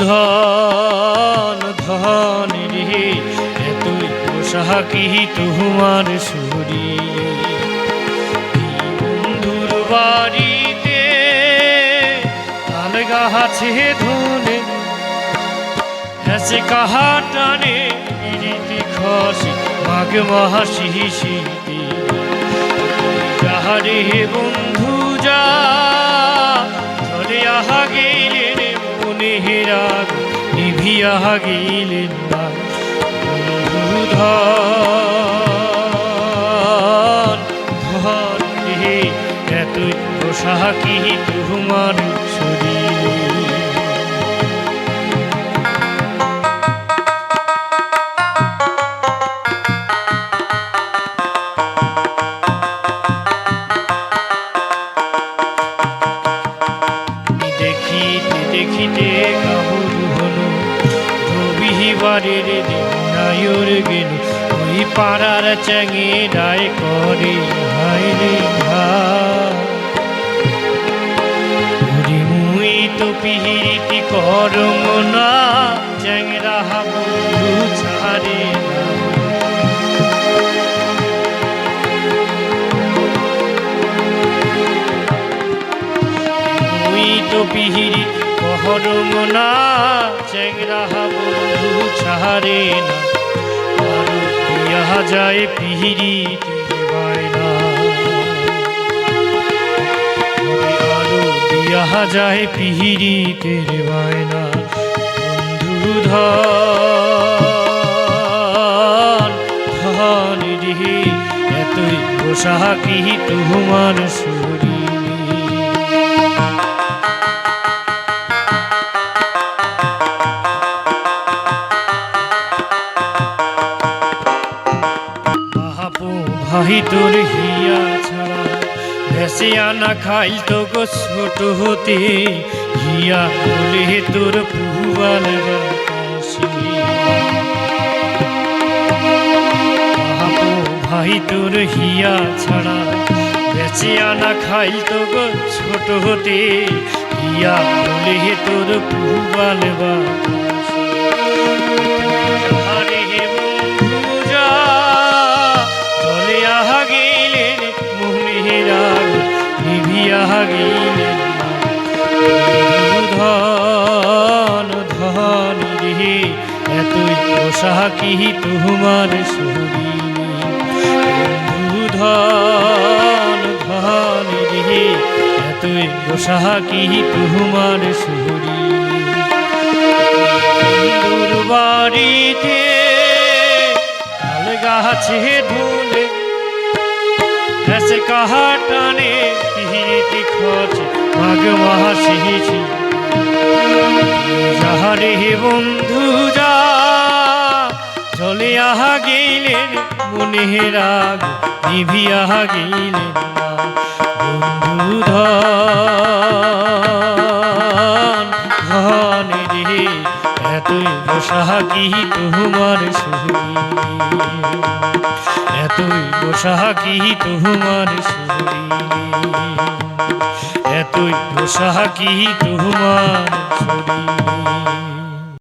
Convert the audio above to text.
ধন ধন রে এতই পোশাকি তোমার শরীর। বন্ধুর বাড়িতে তাল গাছে ধনে হেসে কাহা টানে রীতি খসে মাঘ মাসি শীতে। যাহারে বন্ধু যা চলে আহা গেলেন মনের আগ নিভিয়া গেলেন না। বন্ধু ধন ধন রে এতই পোশাকি তোমার শরীর। দেখিতে কাবুল হলো রবিবারের দিন নায়র গেল ওই পাড়ার চ্যাঙে রায় করে হায় রে ভাই মুই তো পিহিতি করম না চ্যাংরা বন্ধু ছাড়ে না। মুই তো পিহিরি কহরম না চ্যাংরা বন্ধু ছাড়ে না। আরো দিয়া যায় পিহিরিতে বায়না, আরো দিয়া যায় পিহিরিতে বায়না। বন্ধু ধন ধন রে এতই পোশাকি তোমার শরীর। ভাই তোর হিয়া ছাড়া ভেসে আনা খাইল তো গো ছোট হতে হিয়া বলে তোর পুয়াল বাতাসে। ভাই তোর হিয়া ছাড়া ভেসে আনা খাইল তো গো ছোট হতে হিয়া বলে তোর পুয়াল বাতাসে। ধন ধন রে এতই পোশাকি তোমার শরীর। ধন ধন রে এতই পোশাকি তোমার শরীর। বন্ধুর বাড়িতে তাল গাছে ধুলে হেসে কাহা টানে পিহিতি খচে মাঘ মাসি শীতে। যাহারে বন্ধু যা চলে আহা গেলেন মনের আগ নিভিয়া গেলেন না। বন্ধু ধন ধন রে এতই পোশাকি তোমার শরীর। এতই পোশাকি তোমার শরীর। এতই পোশাকি তোমার শরীর।